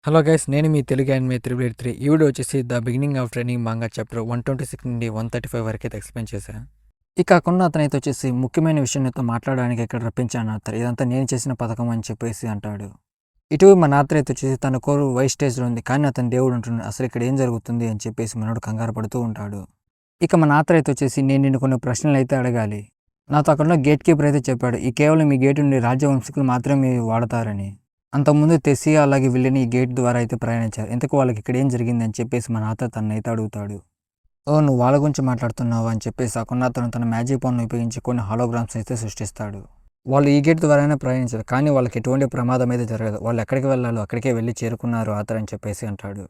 Hello guys, నేను మీ Telugu anime 383. ఈ video వచ్చేసి the beginning of training manga chapter 126 నుండి 135 వరకు అయితే ఎక్స్ప్లెయిన్ చేశాను. ఇక అక్కడ అతనైతే వచ్చేసి ముఖ్యమైన విషయం నీతో మాట్లాడడానికి ఇక్కడ రప్పించాను అతను, ఇదంతా నేను చేసిన పథకం అని చెప్పేసి అంటాడు. ఇటు మన నాత్ర అయితే వచ్చేసి తన కోరు వై స్టేజ్లో ఉంది, కానీ అతను దేవుడు ఉంటున్నాడు, అసలు ఇక్కడ ఏం జరుగుతుంది అని చెప్పేసి మనోడు కంగారు పడుతూ ఉంటాడు. ఇక మన నాత్ర అయితే వచ్చేసి నేను నిన్ను కొన్ని ప్రశ్నలు అయితే అడగాలి. నాతో అక్కడ గేట్ కీపర్ అయితే చెప్పాడు, ఈ కేవలం ఈ గేట్ నుండి రాజ్యవంశీకులు మాత్రమే వాడతారని. అంతకుముందు తెసియా అలాగే విల్లిని ఈ గేట్ ద్వారా అయితే ప్రయాణించారు. ఇంతకు వాళ్ళకి ఇక్కడ ఏం జరిగింది అని చెప్పేసి మన నాత తనైతే అడుగుతాడు. ఓ, నువ్వు వాళ్ళ గురించి మాట్లాడుతున్నావు అని చెప్పేసి అక్కడ అతను తన మ్యాజిక్ పవన్ ఉపయోగించి కొన్ని హాలోగ్రామ్స్ అయితే సృష్టిస్తాడు. వాళ్ళు ఈ గేట్ ద్వారానే ప్రయాణించారు, కానీ వాళ్ళకి ఎటువంటి ప్రమాదం అయితే జరగదు. వాళ్ళు ఎక్కడికి వెళ్ళాలో అక్కడికే వెళ్ళి చేరుకున్నారు అని చెప్పేసి అంటాడు.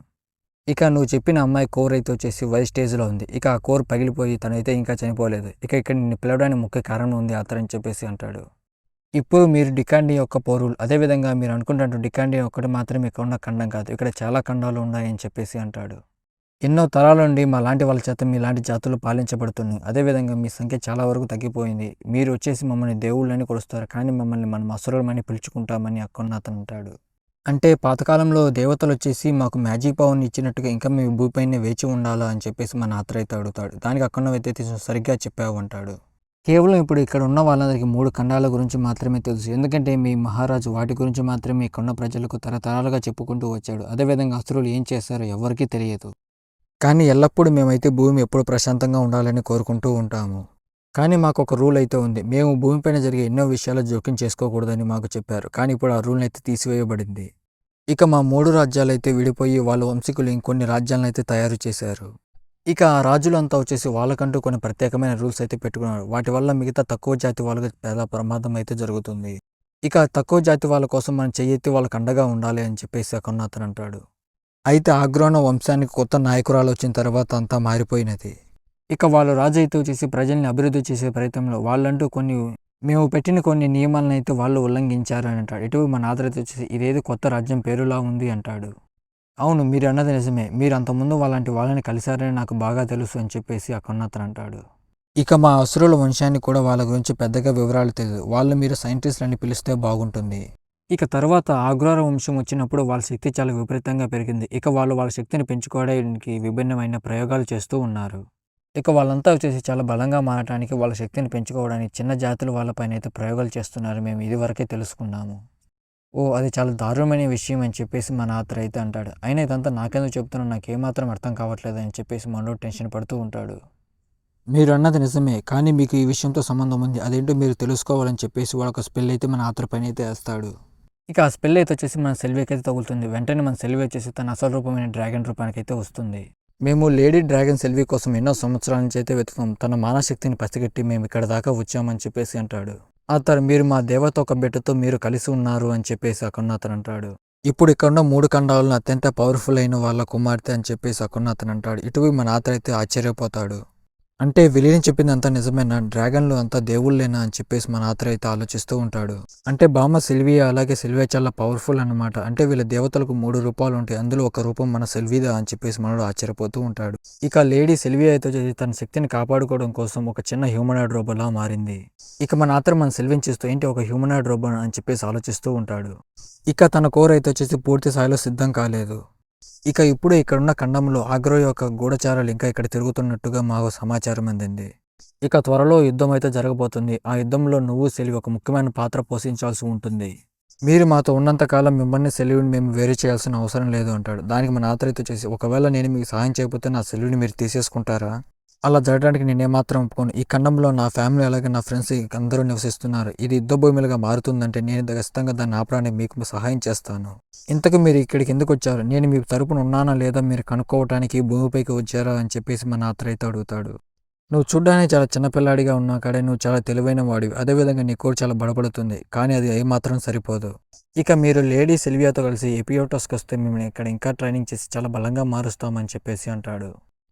ఇక నువ్వు చెప్పిన అమ్మాయి కోర్ అయితే వచ్చేసి వై స్టేజ్లో ఉంది. ఇక ఆ కోర్ పగిలిపోయి తనైతే ఇంకా చనిపోలేదు. ఇక ఇక్కడ నిన్ను పిలవడానికి ముఖ్య కారణం ఉంది అని చెప్పేసి అంటాడు. ఇప్పుడు మీరు డికాండి యొక్క పౌరులు, అదేవిధంగా మీరు అనుకుంటున్నట్టు డికాండి ఒక్కటి మాత్రమే ఇక్కడ ఉన్న ఖండం కాదు, ఇక్కడ చాలా ఖండాలు ఉన్నాయని చెప్పేసి అంటాడు. ఎన్నో తరాల నుండి మా లాంటి వాళ్ళ చేత మీలాంటి జాతులు పాలించబడుతున్నాయి. అదేవిధంగా మీ సంఖ్య చాలా వరకు తగ్గిపోయింది. మీరు వచ్చేసి మమ్మల్ని దేవుళ్ళని కొలుస్తారు, కానీ మమ్మల్ని మనం అసురులమని పిలుచుకుంటామని అక్కడ అతను అంటాడు. అంటే పాతకాలంలో దేవతలు వచ్చేసి మాకు మ్యాజిక్ పవర్ ఇచ్చినట్టుగా ఇంకా మేము భూమిపైనే వేచి ఉండాలా అని చెప్పేసి మన ఆత్రైతే అడుగుతాడు. దానికి అక్కడ అయితే సరిగ్గా చెప్పావు అంటాడు. కేవలం ఇప్పుడు ఇక్కడ ఉన్న వాళ్ళందరికీ 3 ఖండాల గురించి మాత్రమే తెలుసు, ఎందుకంటే మీ మహారాజు వాటి గురించి మాత్రమే ఇక్కడున్న ప్రజలకు తరతరాలుగా చెప్పుకుంటూ వచ్చాడు. అదేవిధంగా అసురులు ఏం చేస్తారో ఎవరికీ తెలియదు. కానీ ఎల్లప్పుడూ మేమైతే భూమి ఎప్పుడు ప్రశాంతంగా ఉండాలని కోరుకుంటూ ఉంటాము. కానీ మాకు ఒక రూల్ అయితే ఉంది, మేము భూమిపైన జరిగే ఎన్నో విషయాలు జోక్యం చేసుకోకూడదని మాకు చెప్పారు. కానీ ఇప్పుడు ఆ రూల్ని అయితే తీసివేయబడింది. ఇక మా 3 రాజ్యాలైతే విడిపోయి వాళ్ళ వంశీకులు ఇంకొన్ని రాజ్యాలను అయితే తయారు చేశారు. ఇక ఆ రాజులంతా వచ్చేసి వాళ్ళకంటూ కొన్ని ప్రత్యేకమైన రూల్స్ అయితే పెట్టుకున్నారు. వాటి వల్ల మిగతా తక్కువ జాతి వాళ్ళకి చాలా ప్రమాదం అయితే జరుగుతుంది. ఇక తక్కువ జాతి వాళ్ళ కోసం మనం చెయ్యెత్తి వాళ్ళకి అండగా ఉండాలి అని చెప్పేసి అతను అంటాడు. అయితే ఆగ్రోన వంశానికి కొత్త నాయకురాలు వచ్చిన తర్వాత అంతా మారిపోయినది. ఇక వాళ్ళు రాజు అయితే వచ్చేసి ప్రజల్ని అభివృద్ధి చేసే ప్రయత్నంలో వాళ్ళంటూ మేము పెట్టిన కొన్ని నియమాలను అయితే వాళ్ళు ఉల్లంఘించారు అని అంటాడు. ఇటు మన ఆదరైతే వచ్చేసి ఇదేదో కొత్త రాజ్యం పేరులా ఉంది అంటాడు. అవును, మీరు అన్నది నిజమే, మీరు అంతకుముందు వాళ్ళని కలిశారని నాకు బాగా తెలుసు అని చెప్పేసి అతను అంటాడు. ఇక మా అసురుల వంశాన్ని కూడా వాళ్ళ గురించి పెద్దగా వివరాలు తెలియదు. వాళ్ళు మీరు సైంటిస్టులు అని పిలిస్తే బాగుంటుంది. ఇక తర్వాత ఆగ్రార వంశం వచ్చినప్పుడు వాళ్ళ శక్తి చాలా విపరీతంగా పెరిగింది. ఇక వాళ్ళ శక్తిని పెంచుకోవడానికి విభిన్నమైన ప్రయోగాలు చేస్తూ ఉన్నారు. ఇక వాళ్ళంతా వచ్చేసి చాలా బలంగా మారడానికి, వాళ్ళ శక్తిని పెంచుకోవడానికి చిన్న జాతులు వాళ్ళపైన అయితే ప్రయోగాలు చేస్తున్నారు, మేము ఇది వరకే తెలుసుకున్నాము. ఓ, అది చాలా దారుణమైన విషయం అని చెప్పేసి మన ఆత్ర అయితే అంటాడు. అయినా ఇదంతా నాకెందుకు చెప్తున్నా, నాకేమాత్రం అర్థం కావట్లేదు అని చెప్పేసి మనోడు టెన్షన్ పడుతూ ఉంటాడు. మీరు అన్నది నిజమే, కానీ మీకు ఈ విషయంతో సంబంధం ఉంది, అదేంటో మీరు తెలుసుకోవాలని చెప్పేసి వాడు ఒక స్పెల్ అయితే మన ఆత్ర పైన అయితే వేస్తాడు. ఇక ఆ స్పెల్ అయితే వచ్చేసి మన సెల్వికి అయితే తగులుతుంది. వెంటనే మన సెల్వి వచ్చేసి తన అసలు రూపమైన డ్రాగన్ రూపానికి అయితే వస్తుంది. మేము లేడీ డ్రాగన్ సెల్వి కోసం ఎన్నో సంవత్సరాల నుంచి అయితే వెతుకుతాం, తన మానశక్తిని పసిగట్టి మేము ఇక్కడ దాకా వచ్చామని చెప్పేసి అంటాడు. అతను మీరు మా దేవత ఒక బిడ్డతో మీరు కలిసి ఉన్నారు అని చెప్పేసి అతను అంటాడు. ఇప్పుడు ఇక్కడున్న 3 ఖండాలను అత్యంత పవర్ఫుల్ అయిన వాళ్ళ కుమార్తె అని చెప్పేసి అతను అంటాడు. ఇటువై మన అయితే ఆశ్చర్యపోతాడు. అంటే విలీనం చెప్పింది అంతా నిజమేనా, డ్రాగన్లు అంతా దేవుళ్ళేనా అని చెప్పేసి మన అయితే ఆలోచిస్తూ ఉంటాడు. అంటే బామ్మ సెల్వియా అలాగే సెల్వియా చాలా పవర్ఫుల్ అన్నమాట. అంటే వీళ్ళ దేవతలకు 3 రూపాలు ఉంటాయి, అందులో ఒక రూపం మన సెల్విదా అని చెప్పేసి మనోడు ఆశ్చర్యపోతూ ఉంటాడు. ఇక లేడీ సెల్వియా అయితే తన శక్తిని కాపాడుకోవడం కోసం ఒక చిన్న హ్యూమనాయిడ్ రోబోలా మారింది. ఇక మన సెల్విని చూస్తూ ఏంటి ఒక హ్యూమనాయిడ్ రోబో అని చెప్పేసి ఆలోచిస్తూ ఉంటాడు. ఇక తన కోర్ అయితే వచ్చేసి పూర్తి స్థాయిలో సిద్ధం కాలేదు. ఇక ఇప్పుడు ఇక్కడున్న ఖండంలో ఆగ్రో యొక్క గూఢచారాలు ఇంకా ఇక్కడ తిరుగుతున్నట్టుగా మాకు సమాచారం అందింది. ఇక త్వరలో యుద్ధం అయితే జరగబోతుంది. ఆ యుద్ధంలో నువ్వు సెల్వి ఒక ముఖ్యమైన పాత్ర పోషించాల్సి ఉంటుంది. మీరు మాతో ఉన్నంతకాలం మిమ్మల్ని సెల్విని మేము వేరు చేయాల్సిన అవసరం లేదు అంటాడు. దానికి మన ఆతరైతే వచ్చేసి ఒకవేళ నేను మీకు సహాయం చేయకపోతే నా సెల్విని మీరు తీసేసుకుంటారా? అలా జరగడానికి నేనేమాత్రం ఒప్పుకోను. ఈ ఖండంలో నా ఫ్యామిలీ అలాగే నా ఫ్రెండ్స్ అందరూ నివసిస్తున్నారు. ఇది యుద్ధ భూమిలుగా మారుతుందంటే నేను ఖచ్చితంగా దాన్ని ఆపడానికి మీకు సహాయం చేస్తాను. ఇంతకు మీరు ఇక్కడికి ఎందుకు వచ్చారు? నేను మీ తరపున ఉన్నానా లేదా మీరు కనుక్కోవడానికి భూమిపైకి వచ్చారా అని చెప్పేసి మన ఆత్రైతే అడుగుతాడు. నువ్వు చూడ్డానికి చాలా చిన్నపిల్లాడిగా ఉన్నా కాడే నువ్వు చాలా తెలివైన వాడివి, అదేవిధంగా నీ కోరు చాలా బలపడుతుంది, కానీ అది ఏమాత్రం సరిపోదు. ఇక మీరు లేడీ సెల్వియాతో కలిసి ఎపియోటస్కి వస్తే మేము ఇక్కడ ఇంకా ట్రైనింగ్ చేసి చాలా బలంగా మారుస్తామని చెప్పేసి అంటాడు.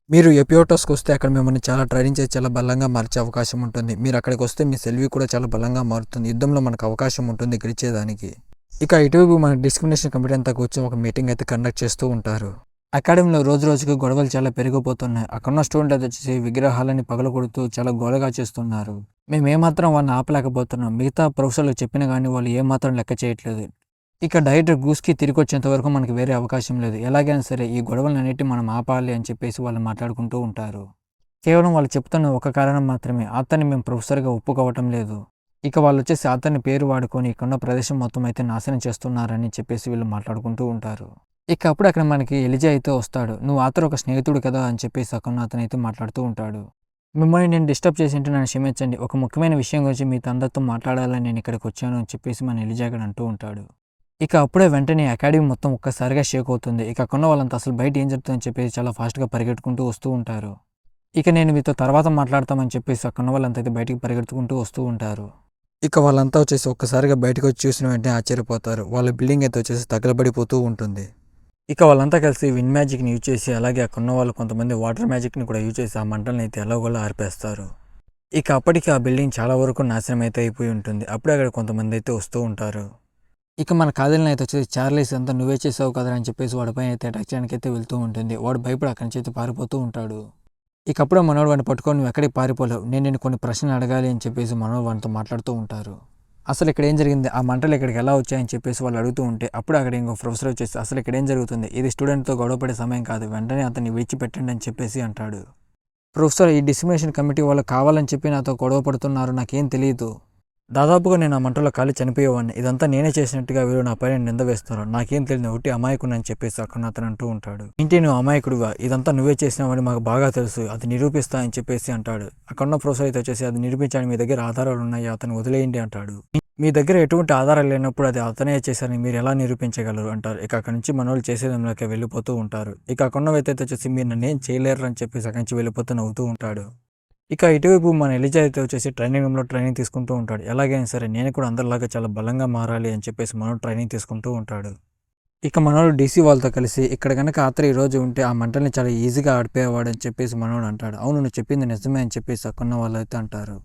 మీరు ఎపియోటస్కి వస్తే అక్కడ మిమ్మల్ని చాలా ట్రైనింగ్ చేసి చాలా బలంగా మార్చే అవకాశం ఉంటుంది. మీరు అక్కడికి వస్తే మీ సెల్వి కూడా చాలా బలంగా మారుతుంది. యుద్ధంలో మనకు అవకాశం ఉంటుంది గెలిచేదానికి. ఇక ఇటువైపు మన డిస్క్రిమినేషన్ కమిటీ అంతా కూర్చొని ఒక మీటింగ్ అయితే కండక్ట్ చేస్తూ ఉంటారు. అకాడమీలో రోజు రోజుకి గొడవలు చాలా పెరిగిపోతున్నాయి. అక్కడున్న స్టూడెంట్ అయితే వచ్చేసి విగ్రహాలని పగలగొడుతూ చాలా గోలగా చేస్తున్నారు. మేము ఏమాత్రం వాళ్ళని ఆపలేకపోతున్నాం. మిగతా ప్రొఫెసర్లు చెప్పినా కానీ వాళ్ళు ఏమాత్రం లెక్క చేయట్లేదు. ఇక డైరెక్టర్ గూస్కి తిరిగి వచ్చేంత వరకు మనకి వేరే అవకాశం లేదు. ఎలాగైనా సరే ఈ గొడవలన్నిటిని మనం ఆపాలి అని చెప్పేసి వాళ్ళు మాట్లాడుకుంటూ ఉంటారు. కేవలం వాళ్ళు చెప్తున్న ఒక కారణం మాత్రమే, ఆతన్ని మేము ప్రొఫెసర్గా ఒప్పుకోవటం లేదు. ఇక వాళ్ళొచ్చేసి ఆతన్ని పేరు వాడుకొని ఇక్కడున్న ప్రదేశం మొత్తం అయితే నాశనం చేస్తున్నారని చెప్పేసి వీళ్ళు మాట్లాడుకుంటూ ఉంటారు. ఇక అప్పుడు అక్కడ మనకి ఎలిజా అయితే వస్తాడు. నువ్వు ఆతర్ ఒక స్నేహితుడు కదా అని చెప్పేసి అక్కడ అతనైతే మాట్లాడుతూ ఉంటాడు. మిమ్మల్ని నేను డిస్టర్బ్ చేసింటే నన్ను క్షమించండి. ఒక ముఖ్యమైన విషయం గురించి మీతో అందరితో మాట్లాడాలని నేను ఇక్కడికి వచ్చాను అని చెప్పేసి మన ఎలిజా గడు అంటూ ఉంటాడు. ఇక అప్పుడే వెంటనే అకాడమీ మొత్తం ఒక్కసారిగా షేక్ అవుతుంది. ఇక అక్కడున్న వాళ్ళంతా అసలు బయట ఏం జరుగుతుందని చెప్పేసి చాలా ఫాస్ట్‌గా పరిగెట్టుకుంటూ వస్తూ ఉంటారు. ఇక నేను మీతో తర్వాత మాట్లాడతామని చెప్పేసి అక్కడున్న వాళ్ళంతా అయితే బయటికి పరిగెత్తుకుంటూ వస్తూ ఉంటారు. ఇక వాళ్ళంతా వచ్చేసి ఒక్కసారిగా బయటకు వచ్చి చూసిన వెంటనే ఆశ్చర్యపోతారు. వాళ్ళ బిల్డింగ్ అయితే వచ్చేసి తగలబడిపోతూ ఉంటుంది. ఇక వాళ్ళంతా కలిసి విండ్ మ్యాజిక్‌ని యూజ్ చేసి, అలాగే అక్కడున్న వాళ్ళు కొంతమంది వాటర్ మ్యాజిక్‌ని కూడా యూజ్ చేసి ఆ మంటల్ని అయితే ఎలాగోలా ఆర్పేస్తారు. ఇక అప్పటికి ఆ బిల్డింగ్ చాలా వరకు నాశనం అయితే అయిపోయి ఉంటుంది. అప్పుడే అక్కడ కొంతమంది అయితే వస్తూ ఉంటారు. ఇక మన కాదలిని అయితే వచ్చేసి చార్లీస్ అంతా నువ్వే చేసావు కదరా అని చెప్పేసి వాడిపైన అయితే అటాక్ చేయడానికి అయితే వెళ్తూ ఉంటుంది. వాడు భయపడి అక్కడి నుంచి అయితే పారిపోతూ ఉంటాడు. ఇక అప్పుడే మనోడు వాడిని పట్టుకొని నువ్వు ఎక్కడికి పారిపోలేవు, నేను నిన్ను కొన్ని ప్రశ్నలు అడగాలి అని చెప్పేసి మనోడు వాడితో మాట్లాడుతూ ఉంటారు. అసలు ఇక్కడ ఏం జరిగింది, ఆ మంటలు ఇక్కడికి ఎలా వచ్చాయని చెప్పేసి వాళ్ళు అడుగుతూ ఉంటే అప్పుడు అక్కడ ఇంకో ప్రొఫెసర్ వచ్చేసి అసలు ఇక్కడ ఏం జరుగుతుంది, ఇది స్టూడెంట్తో గొడవపడే సమయం కాదు, వెంటనే అతన్ని విడిచిపెట్టండి అని చెప్పేసి అంటాడు. ప్రొఫెసర్, ఈ డిస్క్రిమినేషన్ కమిటీ వాళ్ళు కావాలని చెప్పి నాతో గొడవ పడుతున్నారు, నాకేం తెలియదు. దాదాపుగా నేను ఆ మంటలో కాలి చనిపోయేవాడిని. ఇదంతా నేనే చేసినట్టుగా వీళ్ళు నా పైన నింద వేస్తున్నారు. నాకేం తెలియదు, ఒకటి అమాయకుని అని చెప్పేసి అక్కడ అతను అంటూ ఉంటాడు. ఏంటి నువ్వు అమాయకుడివా, ఇదంతా నువ్వే చేసినావని మాకు బాగా తెలుసు, అది నిరూపిస్తా అని చెప్పేసి అంటాడు. అక్కడున్న ప్రొఫెసర్ అయితే వచ్చేసి అది నిరూపించడానికి మీ దగ్గర ఆధారాలు ఉన్నాయి, అతను వదిలేయండి అంటాడు. మీ దగ్గర ఎటువంటి ఆధారాలు లేనప్పుడు అది అతనే చేశారని మీరు ఎలా నిరూపించగలరు అంటారు. ఇక అక్కడి నుంచి మన వాళ్ళు చేసేదంలోకి వెళ్ళిపోతూ ఉంటారు. ఇక అక్కడున్న వ్యక్తి అయితే వచ్చేసి మీరు నన్నేం చేయలేరు అని చెప్పేసి అక్కడి నుంచి వెళ్ళిపోతూ నవ్వుతూ ఉంటాడు. ఇక ఇటువైపు మన ఎలిజా అయితే వచ్చేసి ట్రైనింగ్ రూమ్‌లో ట్రైనింగ్ తీసుకుంటూ ఉంటాడు. ఎలాగైనా సరే నేను కూడా అందరిలాగా చాలా బలంగా మారాలి అని చెప్పేసి మనోడు ట్రైనింగ్ తీసుకుంటూ ఉంటాడు. ఇక మనోడు డీసీ వాళ్ళతో కలిసి ఇక్కడ గనక ఆత్ర ఈరోజు ఉంటే ఆ మంటల్ని చాలా ఈజీగా ఆడిపోయేవాడు అని చెప్పేసి మనోడు అంటాడు. అవును నువ్వు చెప్పింది నిజమే అని చెప్పేసి అక్కడున్న వాళ్ళైతే అంటారు.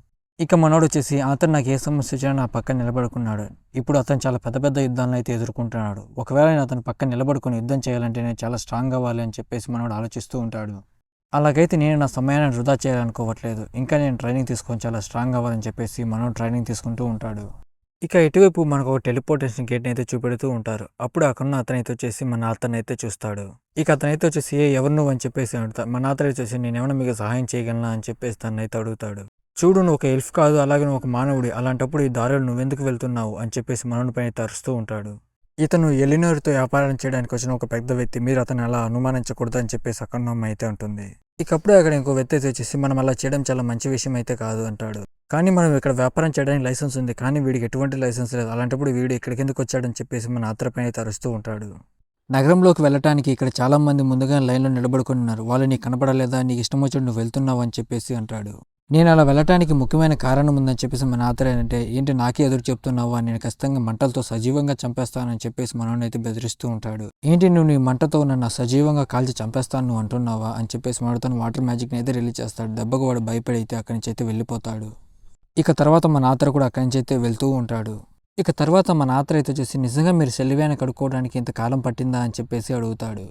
ఇక మనోడు వచ్చేసి అతను నాకు ఏ సమస్య వచ్చినా నా పక్కన నిలబడుకున్నాడు. ఇప్పుడు అతను చాలా పెద్ద పెద్ద యుద్ధాలను అయితే ఎదుర్కొంటున్నాడు. ఒకవేళ నేను అతని పక్కన నిలబడుకొని యుద్ధం చేయాలంటే నేను చాలా స్ట్రాంగ్ అవ్వాలి అని చెప్పేసి మనోడు ఆలోచిస్తూ ఉంటాడు. అలాగైతే నేను నా సమయాన్ని వృధా చేయాలనుకోవట్లేదు. ఇంకా నేను ట్రైనింగ్ తీసుకొని చాలా స్ట్రాంగ్ అవ్వాలని చెప్పేసి మనం ట్రైనింగ్ తీసుకుంటూ ఉంటాడు. ఇక ఇటువైపు మనకు ఒక టెలిపోర్టేషన్ గేట్ని అయితే చూపెడుతూ ఉంటారు. అప్పుడు అక్కడున్న అతనైతే వచ్చేసి మన అతనైతే చూస్తాడు. ఇక అతనైతే వచ్చేసి ఎవరు నువ్వు అని చెప్పేసి అడుగుతాడు. మన అతను వచ్చేసి నేను ఏమైనా మీకు సహాయం చేయగలనా అని చెప్పేసి తనైతే అడుగుతాడు. చూడు నువ్వు ఒక ఎల్ఫ్ కాదు, అలాగే నువ్వు ఒక మానవుడి, అలాంటప్పుడు ఈ దారిలో నువ్వెందుకు వెళ్తున్నావు అని చెప్పేసి మనోడి పైన తరుస్తూ ఉంటాడు. ఇతను ఎలినోర్తో వ్యాపారం చేయడానికి వచ్చిన ఒక పెద్ద వ్యక్తి, మీరు అతను అలా అనుమానించకూడదు అని చెప్పేసి అక్కడ అమ్మ అయితే ఉంటుంది. ఇకప్పుడే అక్కడ ఇంకో వ్యక్తి అయితే వచ్చేసి మనం అలా చేయడం చాలా మంచి విషయం అయితే కాదు అంటాడు. కానీ మనం ఇక్కడ వ్యాపారం చేయడానికి లైసెన్స్ ఉంది, కానీ వీడికి ఎటువంటి లైసెన్స్ లేదు, అలాంటప్పుడు వీడు ఇక్కడికి ఎందుకు వచ్చాడని చెప్పేసి మన ఆత్రపైన అయితే అరుస్తూ ఉంటాడు. నగరంలోకి వెళ్ళటానికి ఇక్కడ చాలా మంది ముందుగా లైన్లో నిలబడుకుని ఉన్నారు, వాళ్ళు నీకు కనపడలేదా, నీకు ఇష్టం వచ్చి నువ్వు వెళ్తున్నావు అని చెప్పేసి అంటాడు. నేను అలా వెళ్ళటానికి ముఖ్యమైన కారణం ఉందని చెప్పేసి మన ఆతర్ అంటే ఏంటి నాకే ఎదురు చెప్తున్నావా, నేను ఖచ్చితంగా మంటలతో సజీవంగా చంపేస్తానని చెప్పేసి మనోడిని అయితే బెదిరిస్తూ ఉంటాడు. ఏంటి నువ్వు నీ మంటతో నన్ను సజీవంగా కాల్చి చంపేస్తాను నువ్వు అంటున్నావా అని చెప్పేసి మనతో వాటర్ మ్యాజిక్ని అయితే రిలీజ్ చేస్తాడు. దెబ్బకు వాడు భయపడి అయితే అక్కడి నుంచి అయితే వెళ్ళిపోతాడు. ఇక తర్వాత మన ఆతర్ కూడా అక్కడి నుంచి అయితే వెళ్తూ ఉంటాడు. ఇక తర్వాత మన ఆతర్ అయితే వచ్చేసి నిజంగా మీరు సెల్వియాని కడుక్కోవడానికి ఇంతకాలం పట్టిందా అని చెప్పేసి అడుగుతాడు.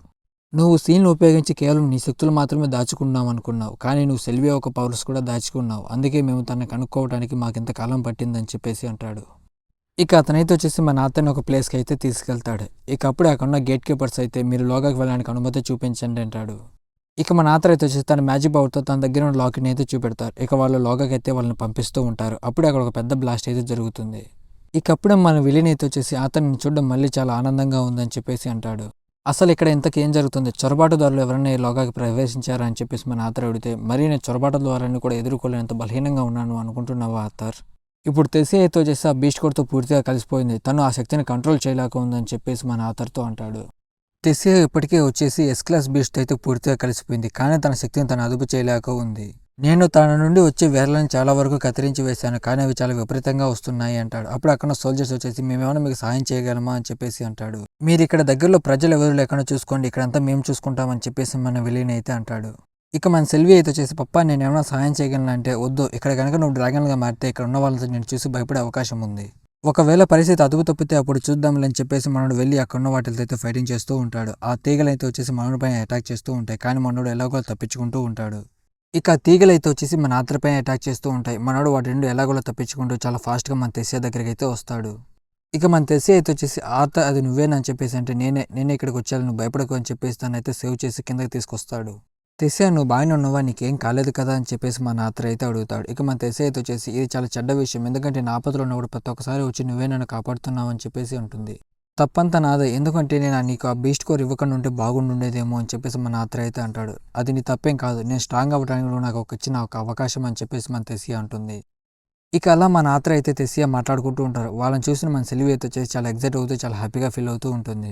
నువ్వు సీన్లు ఉపయోగించి కేవలం నీ శక్తులు మాత్రమే దాచుకున్నావు అనుకున్నావు, కానీ నువ్వు సెల్వియా ఒక పవర్స్ కూడా దాచుకున్నావు, అందుకే మేము తనని కనుక్కోవడానికి మాకు ఇంతకాలం పట్టిందని చెప్పేసి అంటాడు. ఇక అతనైతే వచ్చేసి మన అతన్ని ఒక ప్లేస్కి అయితే తీసుకెళ్తాడు. ఇక అప్పుడే అక్కడ గేట్ కీపర్స్ అయితే మీరు లోగాకి వెళ్ళడానికి అనుమతి చూపించండి అంటాడు. ఇక మన ఆతర్ అయితే వచ్చేసి తన మ్యాజిక్ పవర్తో తన దగ్గర ఉన్న లాక్ని అయితే చూపెడతారు. ఇక వాళ్ళు లోగాకి అయితే వాళ్ళని పంపిస్తూ ఉంటారు. అప్పుడే అక్కడ ఒక పెద్ద బ్లాస్ట్ అయితే జరుగుతుంది. ఇక అప్పుడే మన విలీన్ అయితే వచ్చేసి అతన్ని చూడడం మళ్ళీ చాలా ఆనందంగా ఉందని చెప్పేసి అంటాడు. అసలు ఇక్కడ ఇంతకు ఏం జరుగుతుంది, చొరబాటుదారులు ఎవరైనా ఈ లోగాకి ప్రవేశించారా అని చెప్పేసి మన ఆతర్ అడిగితే మరి నేను చొరబాటు ద్వారాన్ని కూడా ఎదుర్కోలేనంత బలహీనంగా ఉన్నాను అనుకుంటున్నావా ఆతర్. ఇప్పుడు తెలిసి అయితే వచ్చేసి ఆ బీస్ట్ కోడ్తో పూర్తిగా కలిసిపోయింది, తను ఆ శక్తిని కంట్రోల్ చేయలేక ఉందని చెప్పేసి మన ఆతర్తో అంటాడు. తెసియా ఇప్పటికే వచ్చేసి ఎస్ క్లాస్ బీస్ట్ అయితే పూర్తిగా కలిసిపోయింది, కానీ తన శక్తిని తను అదుపు చేయలేక ఉంది. నేను తన నుండి వచ్చే వేర్లను చాలా వరకు కత్తిరించి వేశాను, కానీ అవి చాలా విపరీతంగా వస్తున్నాయి అంటాడు. అప్పుడు అక్కడ సోల్జర్స్ వచ్చేసి మేమేమైనా మీకు సహాయం చేయగలమా అని చెప్పేసి అంటాడు. మీరు ఇక్కడ దగ్గరలో ప్రజలు ఎవరు లేకుండా చూసుకోండి, ఇక్కడంతా మేము చూసుకుంటామని చెప్పేసి మన విలీన్ అయితే అంటాడు. ఇక మన సెల్వి అయితే వచ్చేసి పప్పా నేను ఏమైనా సహాయం చేయగలను అంటే వద్దు, ఇక్కడ కనుక నువ్వు డ్రాగన్గా మారితే ఇక్కడ ఉన్న వాళ్ళతో నేను చూసి భయపడే అవకాశం ఉంది, ఒకవేళ పరిస్థితి అదుపు తప్పితే అప్పుడు చూద్దాంలే అని చెప్పేసి మనోడు వెళ్ళి అక్కడున్న వాటితో అయితే ఫైటింగ్ చేస్తూ ఉంటాడు. ఆ తీగలైతే వచ్చేసి మనోడి పైన అటాక్ చేస్తూ ఉంటాయి, కానీ మనోడు ఎలాగో తప్పించుకుంటూ ఉంటాడు. ఇక తీగలైతే వచ్చేసి మన ఆత్రపైన అటాక్ చేస్తూ ఉంటాయి. మనోడు వాటి నుండి ఎలాగోలా తప్పించుకుంటూ చాలా ఫాస్ట్గా మన తెసియా దగ్గరికి అయితే వస్తాడు. ఇక మన తెస్సి అయితే వచ్చేసి అది నువ్వేనా అని చెప్పేసి అంటే నేనే ఇక్కడికి వచ్చాను నువ్వు భయపడకు అని చెప్పేసి తనైతే సేవ్ చేసి కిందకి తీసుకొస్తాడు. తెస్సియా నువ్వు బాగానే ఉన్నావా నీకేం కాలేదు కదా అని చెప్పేసి మన ఆత్ర అయితే అడుగుతాడు. ఇక మన తెస్సి అయితే వచ్చేసి ఇది చాలా చెడ్డ విషయం ఎందుకంటే నా ఆపదలో ఉన్నప్పుడు ప్రతి ఒక్కసారి వచ్చి నువ్వే నన్ను కాపాడుతున్నావు అని చెప్పేసి ఉంటుంది. తప్పంతా నాదే ఎందుకంటే నేను నీకు ఆ బీస్ట్ కోర్ ఇవ్వకుండా ఉంటే బాగుండుండేదేమో అని చెప్పేసి మన ఆత్ర అయితే అంటాడు. అది నీ తప్పేం కాదు నేను స్ట్రాంగ్ అవ్వడానికి నువ్వు నాకు ఇచ్చిన ఒక అవకాశం అని చెప్పేసి మన తెస్సియా అంటుంది. ఇక అలా మన ఆత్ర అయితే తెస్సియా మాట్లాడుకుంటూ ఉంటారు. వాళ్ళని చూసిన మన సెల్వి అయితే వచ్చేసి చాలా ఎగ్జైట్ అవుతూ చాలా హ్యాపీగా ఫీల్ అవుతూ ఉంటుంది.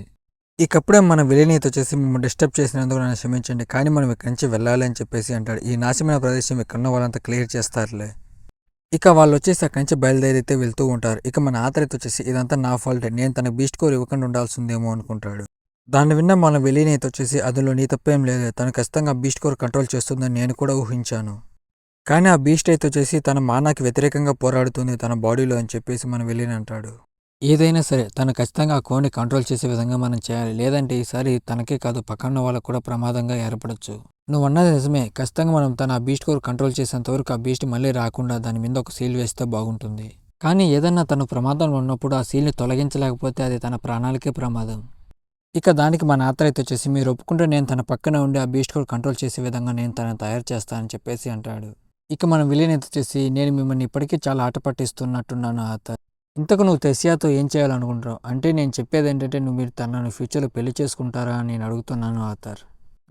ఇకప్పుడే మన విలన్ అయితే వచ్చేసి మిమ్మల్ని డిస్టర్బ్ చేసినందుకు నన్ను క్షమించండి కానీ మనం ఇక్కడి నుంచి వెళ్ళాలి అని చెప్పేసి అంటాడు. ఈ నాశనమైన ప్రదేశం ఇక్కడున్న వాళ్ళంతా క్లియర్ చేస్తారులే. ఇక వాళ్ళు వచ్చేసి అక్కడి నుంచి బయలుదేరి అయితే వెళ్తూ ఉంటారు. ఇక మన ఆత్ర అయితే వచ్చేసి ఇదంతా నా ఫాల్ట్ నేను తన బీస్ట్ కోర్ ఇవ్వకుండా ఉండాల్సిందేమో అనుకుంటాడు. దాన్ని విన్న మన విలన్ అయితే వచ్చేసి అందులో నీ తప్పేం లేదు తను ఖచ్చితంగా బీస్ట్ కోర్ కంట్రోల్ చేస్తుందని నేను కూడా ఊహించాను. కానీ ఆ బీస్ట్ అయితే వచ్చేసి తన మానాకి వ్యతిరేకంగా పోరాడుతుంది తన బాడీలో అని చెప్పేసి మన విలన్ అంటాడు. ఏదైనా సరే తను ఖచ్చితంగా ఆ కోడ్ని కంట్రోల్ చేసే విధంగా మనం చేయాలి లేదంటే ఈసారి తనకే కాదు పక్కన వాళ్ళకు కూడా ప్రమాదంగా ఏర్పడచ్చు. నువ్వు అన్నది నిజమే ఖచ్చితంగా మనం తన ఆ బీస్ట్ కోర్ కంట్రోల్ చేసేంత వరకు ఆ బీస్ట్ మళ్ళీ రాకుండా దాని మీద ఒక సీల్ వేస్తే బాగుంటుంది. కానీ ఏదన్నా తను ప్రమాదంలో ఉన్నప్పుడు ఆ సీల్ని తొలగించలేకపోతే అది తన ప్రాణాలకే ప్రమాదం. ఇక దానికి మన ఆత్ర అయితే వచ్చేసి మీరు ఒప్పుకుంటే నేను తన పక్కన ఉండి ఆ బీస్ట్ కోర్ కంట్రోల్ చేసే విధంగా నేను తనని తయారు చేస్తానని చెప్పేసి అంటాడు. ఇక మనం విలన్ అయితే వచ్చేసి నేను మిమ్మల్ని ఇప్పటికీ చాలా ఆట పట్టిస్తున్నట్టున్నాను ఆత్ర ఇంతకు నువ్వు తెస్సియాతో ఏం చేయాలనుకుంటున్నావు అంటే నేను చెప్పేది ఏంటంటే మీరు తనను ఫ్యూచర్లో పెళ్లి చేసుకుంటారా అని నేను అడుగుతున్నాను ఆథర్.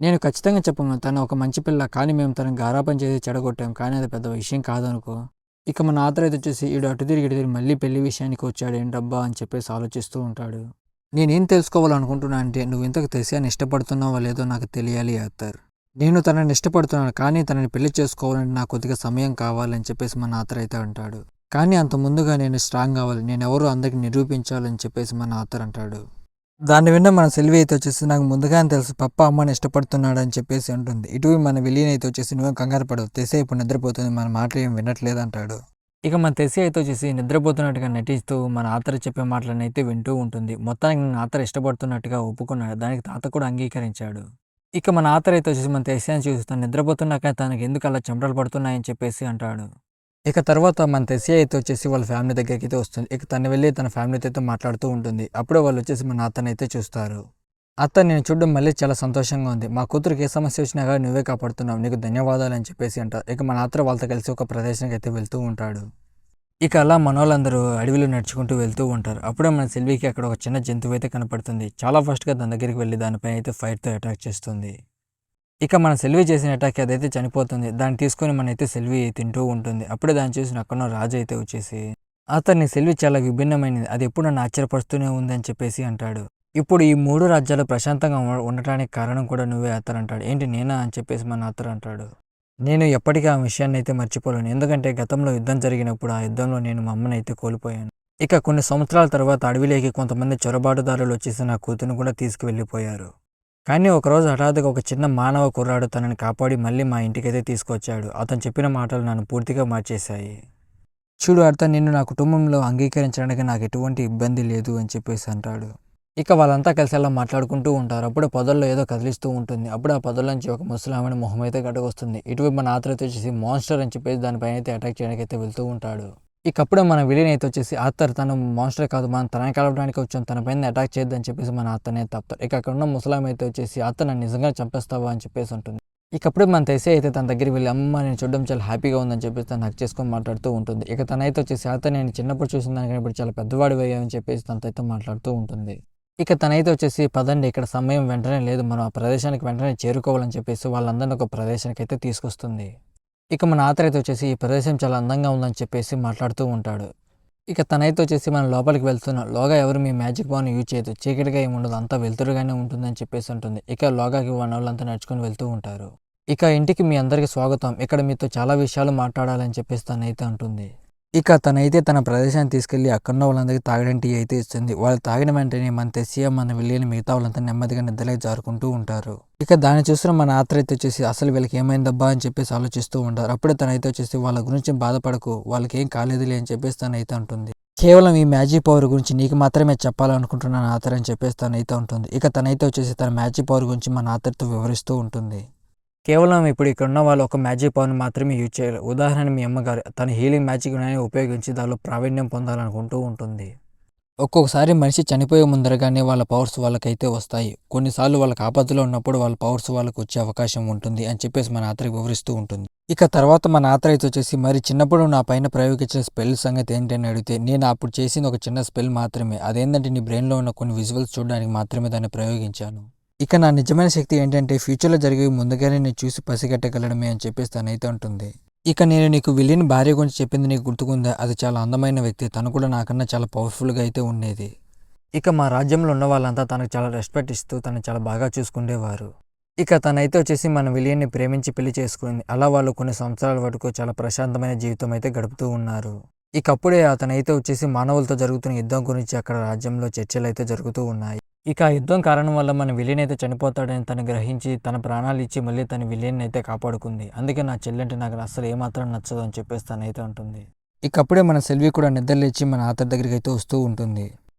నేను ఖచ్చితంగా చెప్పను తను ఒక మంచి పిల్ల కానీ మేము తనని గారాబం చేసి చెడగొట్టాం కానీ అది పెద్ద విషయం కాదనుకో. ఇక మన ఆథర్ అయితే వచ్చేసి ఈడు అటు తిరిగి మళ్ళీ పెళ్లి విషయానికి వచ్చాడు ఏంటబ్బా అని చెప్పేసి ఆలోచిస్తూ ఉంటాడు. నేనేం తెలుసుకోవాలనుకుంటున్నా అంటే నువ్వు ఇంతకు తెస్సియాని ఇష్టపడుతున్నావో లేదో నాకు తెలియాలి ఆథర్. నేను తనని ఇష్టపడుతున్నాను కానీ తనని పెళ్లి చేసుకోవాలంటే నాకు కొద్దిగా సమయం కావాలని చెప్పేసి మన ఆథర్ అయితే అంటాడు. కానీ అంత ముందుగా నేను స్ట్రాంగ్ అవ్వాలి నేను ఎవరో అందరికి నిరూపించాలని చెప్పేసి మన ఆథర్ అంటాడు. దాన్ని విన్న మన సెల్వి అయితే వచ్చేసి నాకు ముందుగానే తెలుసు పప్ప అమ్మని ఇష్టపడుతున్నాడు అని చెప్పేసి అంటుంది. ఇటు మన విలీన్ అయితే వచ్చేసి నువ్వేం కంగారు పడవు తెస్సి ఇప్పుడు నిద్రపోతుంది మన మాటలు ఏం వినట్లేదు అంటాడు. ఇక మన తెస్సి అయితే వచ్చేసి నిద్రపోతున్నట్టుగా నటిస్తూ మన ఆథర్ చెప్పే మాటలను అయితే వింటూ ఉంటుంది. మొత్తానికి నేను ఆథర్ ఇష్టపడుతున్నట్టుగా ఒప్పుకున్నాడు దానికి తాత కూడా అంగీకరించాడు. ఇక మన ఆథర్ అయితే వచ్చేసి మన తెస్సిని చూస్తాను నిద్రపోతున్నాక తనకి ఎందుకు అలా చెమటలు పడుతున్నాయని చెప్పేసి అంటాడు. ఇక తర్వాత మన తెస్సియా అయితే వచ్చేసి వాళ్ళ ఫ్యామిలీ దగ్గరికి అయితే వస్తుంది. ఇక తను వెళ్ళి తన ఫ్యామిలీతో అయితే మాట్లాడుతూ ఉంటుంది. అప్పుడే వాళ్ళు వచ్చేసి మన అత్తని అయితే చూస్తారు. అత్త నేను చూడడం మళ్ళీ చాలా సంతోషంగా ఉంది మా కూతురికి ఏ సమస్య వచ్చినా కానీ నువ్వే కాపాడుతున్నావు నీకు ధన్యవాదాలు అని చెప్పేసి అంటారు. ఇక మన అత్త వాళ్ళతో కలిసి ఒక ప్రదేశానికి అయితే వెళ్తూ ఉంటాడు. ఇక అలా మనోళ్ళందరూ అడవిలో నడుచుకుంటూ వెళ్తూ ఉంటారు. అప్పుడే మన సెల్వికి అక్కడ ఒక చిన్న జంతువు అయితే కనపడుతుంది. చాలా ఫాస్ట్గా దాని దగ్గరికి వెళ్ళి దానిపైన అయితే ఫైర్తో అటాక్ చేస్తుంది. ఇక మన సెల్వి చేసిన అటాక్ అదైతే చనిపోతుంది. దాన్ని తీసుకొని మనైతే సెల్వి తింటూ ఉంటుంది. అప్పుడే దాన్ని చూసిన అక్కడ రాజు అయితే వచ్చేసి అతన్ని సెల్వి చాలా విభిన్నమైనది అది ఎప్పుడు నన్ను ఆశ్చర్యపరుస్తూనే ఉంది అని చెప్పేసి అంటాడు. ఇప్పుడు ఈ 3 రాజ్యాలు ప్రశాంతంగా ఉండటానికి కారణం కూడా నువ్వే అత్తర్ అంటాడు. ఏంటి నేనా అని చెప్పేసి మన అత్తర్ అంటాడు. నేను ఎప్పటికీ ఆ విషయాన్ని అయితే మర్చిపోలేను ఎందుకంటే గతంలో యుద్ధం జరిగినప్పుడు ఆ యుద్ధంలో నేను మా అమ్మని అయితే కోల్పోయాను. ఇక కొన్ని సంవత్సరాల తర్వాత అడవిలోకి కొంతమంది చొరబాటుదారులు వచ్చేసి నా కూతురుని కూడా తీసుకువెళ్ళిపోయారు. కానీ ఒకరోజు హఠాత్తుగా ఒక చిన్న మానవ కుర్రాడు తనని కాపాడి మళ్ళీ మా ఇంటికైతే తీసుకొచ్చాడు. అతను చెప్పిన మాటలు నన్ను పూర్తిగా మార్చేశాయి. చూడు అర్థం నిన్ను నా కుటుంబంలో అంగీకరించడానికి నాకు ఎటువంటి ఇబ్బంది లేదు అని చెప్పేసి అంటాడు. ఇక వాళ్ళంతా కలిసి అలా మాట్లాడుకుంటూ ఉంటారు. అప్పుడే పొదల్లో ఏదో కదిలిస్తూ ఉంటుంది. అప్పుడు ఆ పొదల నుంచి ఒక ముసలామెని మొహం అయితే గడ్డకొస్తుంది. ఇటువైపు మన ఆత్ర అయితే వచ్చేసి మాన్స్టర్ అని చెప్పేసి దానిపైన అయితే అటాక్ చేయడానికి అయితే వెళ్తూ ఉంటాడు. ఇక అప్పుడే మన విలన్ అయితే వచ్చేసి ఆత్తర్ తను మాన్స్టర్ కాదు మనం తనని కలవడానికి వచ్చాం తన పైన అటాక్ చేయొద్దని చెప్పేసి మన అత్తనే తప్పుతారు. ఇక అక్కడ ఉన్న ముసలామె అయితే వచ్చేసి అత్త నన్ను నిజంగా చంపేస్తావా అని చెప్పేసి ఉంటుంది. ఇక అప్పుడే మన తెస్సి అయితే తన దగ్గరికి వెళ్ళి అమ్మ నేను చూడడం చాలా హ్యాపీగా ఉందని చెప్పేసి తను హక్ చేసుకొని మాట్లాడుతూ ఉంటుంది. ఇక తనైతే వచ్చేసి అత్త నేను చిన్నప్పుడు చూసిన దానికన్నా ఇప్పుడు చాలా పెద్దవాడు అయ్యావని చెప్పేసి తనతో అయితే మాట్లాడుతూ ఉంటుంది. ఇక తనైతే వచ్చేసి పదండి ఇక్కడ సమయం వెంటనే లేదు మనం ఆ ప్రదేశానికి వెంటనే చేరుకోవాలని చెప్పేసి వాళ్ళందరినీ ఒక ప్రదేశానికి అయితే తీసుకొస్తుంది. ఇక మన ఆత్ర అయితే వచ్చేసి ఈ ప్రదేశం చాలా అందంగా ఉందని చెప్పేసి మాట్లాడుతూ ఉంటాడు. ఇక తనైతే వచ్చేసి మనం లోపలికి వెళ్తున్నాం లోగా ఎవరు మీ మ్యాజిక్ బాన్ యూజ్ చేయదు చీకటిగా ఏమి ఉండదు అంతా వెలుతురుగానే ఉంటుందని చెప్పేసి ఉంటుంది. ఇక లోగాకి వాళ్ళంతా నడుచుకొని వెళ్తూ ఉంటారు. ఇక ఇంటికి మీ అందరికీ స్వాగతం ఇక్కడ మీతో చాలా విషయాలు మాట్లాడాలని చెప్పేసి తనైతే అంటుంది. ఇక తనైతే తన ప్రదేశాన్ని తీసుకెళ్లి అక్కడున్న వాళ్ళందరికీ తాగడానికి టీ అయితే ఇస్తుంది. వాళ్ళు తాగిన వెంటనే మన తెస్సియా మన విలియన్ మిగతా వాళ్ళంతా నెమ్మదిగా నిద్రలై జారుకుంటూ ఉంటారు. ఇక దాన్ని చూసిన మన ఆత్ర అయితే వచ్చేసి అసలు వీళ్ళకి ఏమైందబ్బా అని చెప్పేసి ఆలోచిస్తూ ఉంటారు. అప్పుడే తనైతే వచ్చేసి వాళ్ళ గురించి బాధపడకు వాళ్ళకి ఏం కాలేదులే అని చెప్పేసి తనైతే అంటుంది. కేవలం ఈ మ్యాజిక్ పవర్ గురించి నీకు మాత్రమే చెప్పాలనుకుంటున్నాను ఆథర్ అని చెప్పేసి తనైతే ఉంటుంది. ఇక తనైతే వచ్చేసి తన మ్యాజిక్ పవర్ గురించి మన ఆథర్తో వివరిస్తూ ఉంటుంది. కేవలం ఇప్పుడు ఇక్కడ ఉన్న వాళ్ళు ఒక మ్యాజిక్ పవర్ని మాత్రమే యూజ్ చేయాలి. ఉదాహరణ మీ అమ్మగారు తన హీలింగ్ మ్యాజిక్ ఉపయోగించి దానిలో ప్రావీణ్యం పొందాలనుకుంటూ ఉంటుంది. ఒక్కొక్కసారి మనిషి చనిపోయే ముందరగానే వాళ్ళ పవర్స్ వాళ్ళకైతే వస్తాయి. కొన్నిసార్లు వాళ్ళకి ఆపదలో ఉన్నప్పుడు వాళ్ళ పవర్స్ వాళ్ళకి వచ్చే అవకాశం ఉంటుంది అని చెప్పేసి మన ఆత్రకి వివరిస్తూ ఉంటుంది. ఇక తర్వాత మన ఆత్ర అయితే వచ్చేసి మరి చిన్నప్పుడు నా పైన ప్రయోగించిన స్పెల్ సంగతి ఏంటని అడిగితే నేను అప్పుడు చేసింది ఒక చిన్న స్పెల్ మాత్రమే. అదేంటంటే నీ బ్రెయిన్లో ఉన్న కొన్ని విజువల్స్ చూడడానికి మాత్రమే దాన్ని ప్రయోగించాను. ఇక నా నిజమైన శక్తి ఏంటంటే ఫ్యూచర్లో జరిగేవి ముందుగానే నేను చూసి పసిగట్టగలడమే అని చెప్పేసి తనైతే అంటుంది. ఇక నేను నీకు విలిన్ భార్య గురించి చెప్పింది నీకు గుర్తుకుందా? అది చాలా అందమైన వ్యక్తి. తను కూడా నాకన్నా చాలా పవర్ఫుల్గా అయితే ఉండేది. ఇక మా రాజ్యంలో ఉన్న వాళ్ళంతా తనకు చాలా రెస్పెక్ట్ ఇస్తూ తను చాలా బాగా చూసుకునేవారు. ఇక తనైతే వచ్చేసి మన విలియన్ని ప్రేమించి పెళ్లి చేసుకుంది. అలా వాళ్ళు కొన్ని సంవత్సరాల వరకు చాలా ప్రశాంతమైన జీవితం అయితే గడుపుతూ ఉన్నారు. ఇక అప్పుడే అతనైతే వచ్చేసి మానవులతో జరుగుతున్న యుద్ధం గురించి అక్కడ రాజ్యంలో చర్చలు అయితే జరుగుతూ ఉన్నాయి. ఇక ఆ యుద్ధం కారణం వల్ల మన విలియన్ అయితే చనిపోతాడని తను గ్రహించి తన ప్రాణాలు ఇచ్చి మళ్ళీ తన విలియన్ అయితే కాపాడుకుంది. అందుకే నా చెల్లంటే నాకు అస్సలు ఏమాత్రం నచ్చదు అని చెప్పేసి తనైతే అంటుంది. ఇక అప్పుడే మన సెల్వి కూడా నిద్రలేచి మన ఆతర్ దగ్గరికి అయితే వస్తూ ఉంటుంది.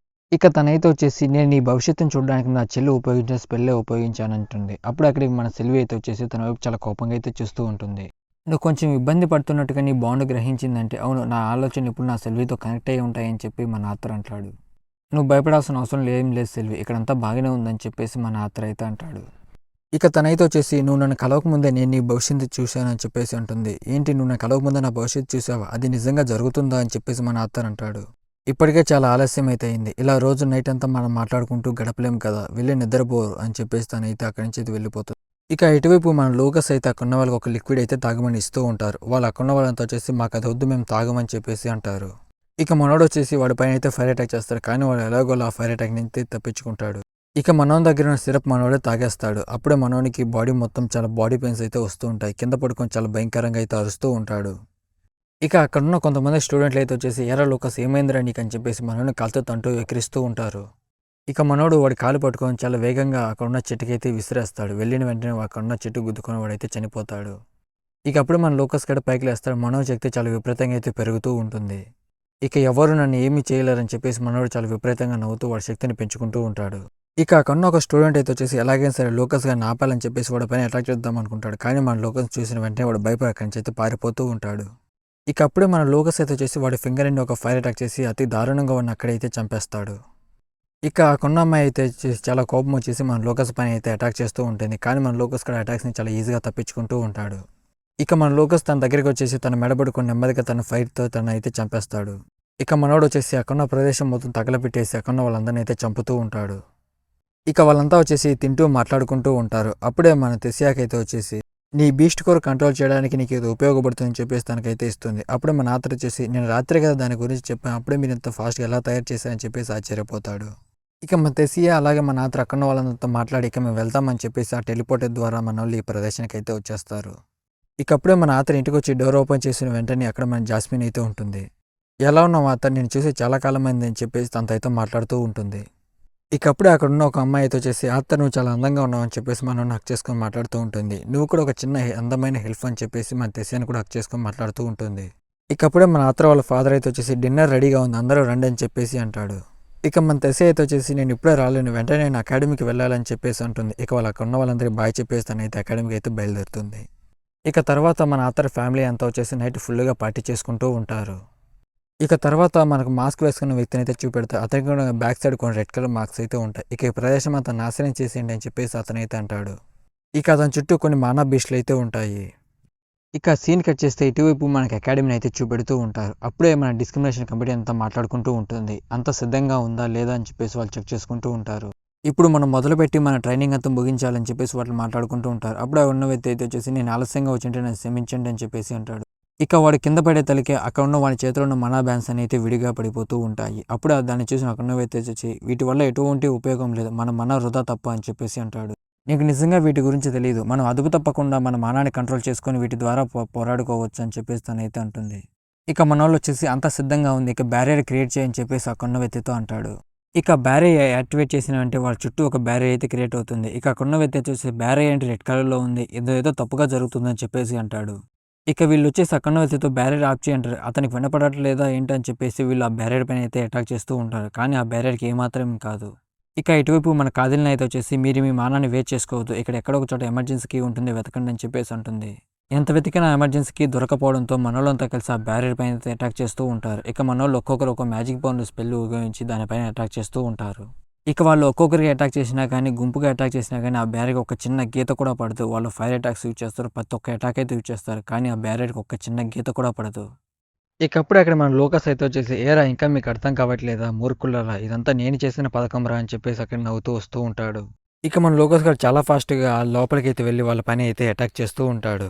ఇక తనైతే వచ్చేసి నేను నీ భవిష్యత్తును చూడడానికి నా చెల్లి ఉపయోగించిన స్పెల్లే ఉపయోగించానంటుంది. అప్పుడు అక్కడికి మన సెల్వి అయితే వచ్చేసి తన వైపు చాలా కోపంగా అయితే చూస్తూ ఉంటుంది. నువ్వు కొంచెం ఇబ్బంది పడుతున్నట్టుగా నీ బాండ్ గ్రహించిందంటే అవును నా ఆలోచన ఇప్పుడు నా సెల్వితో కనెక్ట్ అయ్యి ఉంటాయని చెప్పి మన ఆతర్ అంటాడు. నువ్వు భయపడాల్సిన అవసరం ఏం లేదు సెల్వి, ఇక్కడంతా బాగానే ఉందని చెప్పేసి మన ఆత్ర అయితే అంటాడు. ఇక తనైతే వచ్చేసి నువ్వు నన్ను కలవకముందే నేను నీ భవిష్యత్తు చూశానని చెప్పేసి అంటుంది. ఏంటి నువ్వు నన్ను కలవకముందే నా భవిష్యత్తు చూసావా? అది నిజంగా జరుగుతుందా అని చెప్పేసి మన ఆత్ర అంటాడు. ఇప్పటికే చాలా ఆలస్యం అయితే అయింది. ఇలా రోజు నైట్ అంతా మనం మాట్లాడుకుంటూ గడపలేం కదా, వెళ్ళి నిద్రపోరు అని చెప్పేసి తనైతే అక్కడి నుంచి అయితే వెళ్ళిపోతుంది. ఇక ఇటువైపు మన లోకస్ అయితే అక్కడున్న వాళ్ళకి ఒక లిక్విడ్ అయితే తాగమని ఇస్తూ ఉంటారు. వాళ్ళు అక్కడున్న వాళ్ళంతా వచ్చేసి మాకు అది వద్దు మేము తాగమని చెప్పేసి అంటారు. ఇక మనోడు వచ్చేసి వాడి పైన అయితే ఫైర్ అటాక్ చేస్తాడు. కానీ వాడు ఎలాగోలా ఆ ఫైర్ అటాక్ నుంచి తప్పించుకుంటాడు. ఇక మనోని దగ్గర ఉన్న సిరప్ మనోడే తాగేస్తాడు. అప్పుడే మనోనికి బాడీ మొత్తం చాలా బాడీ పెయిన్స్ అయితే వస్తూ ఉంటాయి. కింద పడుకొని చాలా భయంకరంగా అయితే అరుస్తూ ఉంటాడు. ఇక అక్కడున్న కొంతమంది స్టూడెంట్లు అయితే వచ్చేసి ఎరా లూకస్ ఏమైందిరా నీకు అని చెప్పేసి మనోని కాలుతో తంటూ ఎక్కిరిస్తూ ఉంటారు. ఇక మనోడు వాడి కాలు పట్టుకొని చాలా వేగంగా అక్కడున్న చెట్టుకైతే విసిరేస్తాడు. వెళ్ళిన వెంటనే అక్కడున్న చెట్టు గుద్దుకొని వాడైతే చనిపోతాడు. ఇక అప్పుడు మన లూకస్ గడ పైకి లేస్తాడు. మనోశక్తి చాలా విపరీతంగా అయితే పెరుగుతూ ఉంటుంది. ఇక ఎవరు నన్ను ఏమీ చేయలేరని చెప్పేసి మనోడు చాలా విపరీతంగా నవ్వుతూ వాడి శక్తిని పెంచుకుంటూ ఉంటాడు. ఇక అక్కడ ఒక స్టూడెంట్ అయితే వచ్చేసి ఎలాగైనా సరే లూకస్ గారిని ఆపాలని చెప్పేసి వాడి పైన అటాక్ చేద్దాం అనుకుంటాడు. కానీ మన లూకస్ చూసిన వెంటనే వాడు భయపడి అక్కడి నుంచి అయితే పారిపోతూ ఉంటాడు. ఇక అప్పుడే మన లూకస్ అయితే వచ్చేసి వాడి ఫింగర్ నుండి ఒక ఫైర్ అటాక్ చేసి అతి దారుణంగా వాడిని అక్కడైతే చంపేస్తాడు. ఇక ఆ కొన్న అమ్మాయి అయితే చాలా కోపం వచ్చేసి మన లూకస్ పైన అయితే అటాక్ చేస్తూ ఉంటుంది. కానీ మన లూకస్ కూడా అటాక్స్ని చాలా ఈజీగా తప్పించుకుంటూ ఉంటాడు. ఇక మన లూకస్ తన దగ్గరికి వచ్చేసి తన మెడబడుకొని నెమ్మదిగా తన ఫైర్తో తను అయితే చంపేస్తాడు. ఇక మనోడు వచ్చేసి అక్కడున్న ప్రదేశం మొత్తం తగలబెట్టేసి అక్కడున్న వాళ్ళందరినీ అయితే చంపుతూ ఉంటాడు. ఇక వాళ్ళంతా వచ్చేసి తింటూ మాట్లాడుకుంటూ ఉంటారు. అప్పుడే మన తెసియాకి అయితే వచ్చేసి నీ బీస్ట్ కోర్ కంట్రోల్ చేయడానికి నీకు ఇది ఉపయోగపడుతుందని చెప్పేసి తనకైతే ఇస్తుంది. అప్పుడే మన ఆత్ర వచ్చేసి నేను రాత్రి కదా దాని గురించి చెప్పాను, అప్పుడే మీరు ఇంత ఫాస్ట్గా ఎలా తయారు చేశారని చెప్పేసి ఆశ్చర్యపోతాడు. ఇక మన తెసియా అలాగే మన ఆత్ర అక్కడున్న వాళ్ళంతా మాట్లాడి ఇక మేము వెళ్తామని చెప్పేసి ఆ టెలిపోర్టర్ ద్వారా మన వాళ్ళు ఈ ప్రదేశానికి అయితే వచ్చేస్తారు. ఇక అప్పుడే మన ఆత్ర ఇంటికి వచ్చి డోర్ ఓపెన్ చేసిన వెంటనే అక్కడ మన జాస్మిన్ అయితే ఉంటుంది. ఎలా ఉన్నావు ఆత్ర, నేను చూసి చాలా కాలం అయింది అని చెప్పేసి తనతో అయితే మాట్లాడుతూ ఉంటుంది. ఇక అప్పుడే అక్కడ ఉన్న ఒక అమ్మాయి అయితే వచ్చేసి ఆత్ర నువ్వు చాలా అందంగా ఉన్నావు అని చెప్పేసి మనం హక్ చేసుకొని మాట్లాడుతూ ఉంటుంది. నువ్వు కూడా ఒక చిన్న అందమైన హెల్ప్ అని చెప్పేసి మన తెసియాని కూడా హక్ చేసుకొని మాట్లాడుతూ ఉంటుంది. ఇక అప్పుడే మన ఆత్ర వాళ్ళ ఫాదర్ అయితే వచ్చేసి డిన్నర్ రెడీగా ఉంది అందరూ రండి అని చెప్పేసి అంటాడు. ఇక మన తెసియా అయితే వచ్చేసి నేను ఇప్పుడే రాలేను, వెంటనే నేను అకాడమీకి వెళ్ళాలని చెప్పేసి అంటుంది. ఇక వాళ్ళ అక్కడ ఉన్న వాళ్ళందరికీ బాయ్ చెప్పేసి తనైతే అకాడమీకి అయితే బయలుదేరుతుంది. ఇక తర్వాత మన ఆత్ర ఫ్యామిలీ అంతా వచ్చేసి నైట్ ఫుల్గా పార్టీ చేసుకుంటూ ఉంటారు. ఇక తర్వాత మనకు మాస్క్ వేసుకున్న వ్యక్తిని అయితే చూపెడతారు. అతనికి కూడా బ్యాక్ సైడ్ కొన్ని రెడ్ కలర్ మార్క్స్ అయితే ఉంటాయి. ఇక ఈ ప్రదేశం అంతా నాశనం చేసేయండి అని చెప్పేసి అతనైతే అంటాడు. ఇక అతని చుట్టూ కొన్ని మానవ బీస్టులు అయితే ఉంటాయి. ఇక సీన్ కట్ చేస్తే ఇటువైపు మనకి అకాడమీని అయితే చూపెడుతూ ఉంటారు. అప్పుడే మన డిస్క్రిమినేషన్ కమిటీ అంతా మాట్లాడుకుంటూ ఉంటుంది. అంత సిద్ధంగా ఉందా లేదా అని చెప్పేసి వాళ్ళు చెక్ చేసుకుంటూ ఉంటారు. ఇప్పుడు మనం మొదలుపెట్టి మన ట్రైనింగ్ అంతా ముగించాలని చెప్పేసి వాళ్ళు మాట్లాడుకుంటూ ఉంటారు. అప్పుడే ఉన్న వ్యక్తి అయితే వచ్చేసి నేను ఆలస్యంగా వచ్చింటే నన్ను క్షమించండి అని చెప్పేసి అంటాడు. ఇక వాడు కింద పడే తలకి అక్కడ ఉన్న వాడి చేతిలో ఉన్న మనా బ్యాన్స్ అయితే విడిగా పడిపోతూ ఉంటాయి. అప్పుడు దాన్ని చూసి అక్కడ ఉన్న వ్యక్తి వచ్చి వీటి వల్ల ఎటువంటి ఉపయోగం లేదు, మన మన వృధా తప్ప అని చెప్పేసి అంటాడు. నీకు నిజంగా వీటి గురించి తెలియదు, మనం అదుపు తప్పకుండా మన మానాన్ని కంట్రోల్ చేసుకొని వీటి ద్వారా పోరాడుకోవచ్చు అని చెప్పేసి తనైతే అంటుంది. ఇక మన వాళ్ళు వచ్చేసి అంత సిద్ధంగా ఉంది, ఇక బ్యారియర్ క్రియేట్ చేయని చెప్పేసి అక్కడున్న వ్యక్తితో అంటాడు. ఇక బ్యారియర్ యాక్టివేట్ చేసిన అంటే వాళ్ళ చుట్టూ ఒక బ్యారియర్ అయితే క్రియేట్ అవుతుంది. ఇక అక్కడున్న వ్యక్తి వచ్చేసి బ్యారియర్ ఏంటి రెడ్ కలర్లో ఉంది, ఏదో తప్పుగా జరుగుతుందని చెప్పేసి అంటాడు. ఇక వీళ్ళు వచ్చేసి అక్కడున్న వ్యక్తితో బ్యారియర్ ఆఫ్ చేయంటారు. అతనికి వినపడట్లేదా ఏంటని చెప్పేసి వీళ్ళు ఆ బ్యారియర్ పైన అయితే అటాక్ చేస్తూ ఉంటారు. కానీ ఆ బ్యారియర్కి ఏమాత్రం కాదు. ఇక ఇటువైపు మన కాదిలిన అయితే వచ్చేసి మీరు మీ మానాన్ని వేస్ట్ చేసుకోవద్దు, ఇక్కడ ఎక్కడో ఒక చోట ఎమర్జెన్సీకి ఉంటుంది వెతకండి అని చెప్పేసి అంటుంది. ఎంత వెతికినా ఎమర్జెన్సీకి దొరకపోవడంతో మనోళ్ళంతా కలిసి ఆ బ్యారియర్ పైన అయితే అటాక్ చేస్తూ ఉంటారు. ఇక మనోళ్ళు ఒక్కొక్కరు ఒక మ్యాజిక్ బౌండ్ స్పెల్ ఉపయోగించి దానిపైన అటాక్ చేస్తూ ఉంటారు. ఇక వాళ్ళు ఒక్కొక్కరికి అటాక్ చేసినా కానీ, గుంపుగా అటాక్ చేసినా కానీ ఆ బ్యారియర్‌కి ఒక చిన్న గీత కూడా పడదు. వాళ్ళు ఫైర్ అటాక్స్ యూజ్ చేస్తారు. ప్రతి ఒక్క అటాక్ అయితే యూజ్ చేస్తారు. కానీ ఆ బ్యారియర్‌కి ఒక చిన్న గీత కూడా పడదు. ఇకప్పుడు అక్కడ మన లోకస్ అయితే వచ్చేసి, "ఏరా ఇంకా మీకు అర్థం కావట్లేదా మూర్ఖులారా! ఇదంతా నేను చేసిన పథకంరా" అని చెప్పేసి అక్కడ నవ్వుతూ వస్తూ ఉంటాడు. ఇక మన లోకస్ గాడు చాలా ఫాస్ట్‌గా లోపలికైతే వెళ్లి వాళ్ళ పైన అయితే అటాక్ చేస్తూ ఉంటాడు.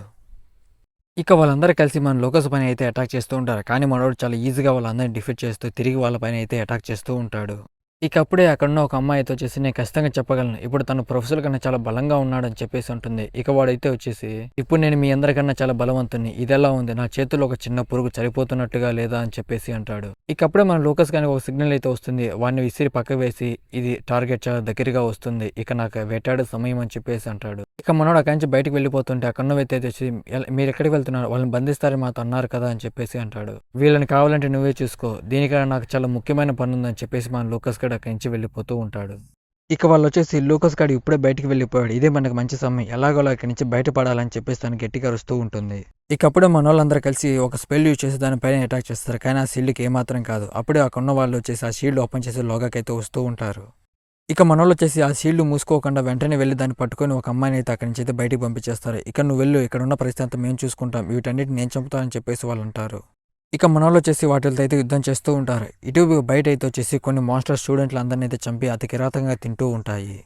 ఇక వాళ్ళందరూ కలిసి మన లోకస్ పైన అయితే అటాక్ చేస్తూ ఉంటారు. కానీ మనోడు చాలా ఈజీగా వాళ్ళందరిని డిఫీట్ చేస్తూ తిరిగి వాళ్ళ పైన అయితే అటాక్ చేస్తూ ఉంటాడు. ఇక అప్పుడే అక్కడున్న ఒక అమ్మాయి అయితే వచ్చేసి, "నేను ఖచ్చితంగా చెప్పగలను. ఇప్పుడు తను ప్రొఫెసర్ కన్నా చాలా బలంగా ఉన్నాడని" చెప్పేసి అంటుంది. ఇక వాడైతే వచ్చేసి, "ఇప్పుడు నేను మీ అందరికన్నా చాలా బలవంతుడిని. ఇదెలా ఉంది? నా చేతుల్లో ఒక చిన్న పురుగు చనిపోతున్నట్టుగా లేదా?" అని చెప్పేసి అంటాడు. ఇక అప్పుడే మన లోకస్ గానికి ఒక సిగ్నల్ అయితే వస్తుంది. వాడిని విసిరి పక్కకు వేసి, "ఇది టార్గెట్ చాలా దగ్గరగా వస్తుంది. ఇక నాకు వేటాడే సమయం" అని చెప్పేసి అంటాడు. ఇక మనోడు అక్కడి నుంచి బయటకు వెళ్ళిపోతుంటే అక్కడున్న వ్యక్తి అయితే వచ్చి, "మీరు ఎక్కడికి వెళ్తున్నారు? వాళ్ళని బంధిస్తారని మాతో అన్నారు కదా" అని చెప్పేసి అంటాడు. "వీళ్ళని కావాలంటే నువ్వే చూసుకో. దీనికన్నా నాకు చాలా ముఖ్యమైన పని ఉందని" చెప్పేసి మన లూకస్ గడు అక్కడి నుంచి వెళ్ళిపోతూ ఉంటాడు. ఇక వాళ్ళొచ్చేసి, "లూకస్ గాడు ఇప్పుడే బయటికి వెళ్ళిపోయాడు. ఇదే మనకు మంచి సమయం. ఎలాగోలా ఇక్కడి నుంచి బయటపడాలని" చెప్పేసి తను గట్టిగా అరుస్తూ ఉంటుంది. ఇక అప్పుడే మనోళ్ళందరూ కలిసి ఒక స్పెల్ యూజ్ చేసి దానిపైన అటాక్ చేస్తారు. కానీ ఆ షీల్డ్‌కి ఏమాత్రం కాదు. అప్పుడే అక్కడున్న వాళ్ళు వచ్చేసి ఆ షీల్డ్ ఓపెన్ చేసి లోగాకైతే వస్తూ ఉంటారు. ఇక మనోళ్ళొచ్చేసి ఆ షీల్డ్ మూసుకోకుండా వెంటనే వెళ్లి దాన్ని పట్టుకొని ఒక అమ్మాయిని అయితే అక్కడి నుంచి అయితే బయటికి పంపించేస్తారు. "ఇక నువ్వు వెళ్ళు. ఇక్కడున్న పరిస్థితి అంతా మేము చూసుకుంటాం. వీటన్నిటిని నేను చంపుతానని" చెప్పేసి వాళ్ళు అంటారు. ఇక మనోళ్ళొచ్చేసి వాటితో అయితే యుద్ధం చేస్తూ ఉంటారు. ఇటు బయట అయితే వచ్చేసి కొన్ని మాన్స్టర్ స్టూడెంట్లందరిని అయితే చంపి అతి కిరాతకంగా తింటూ ఉంటాయి.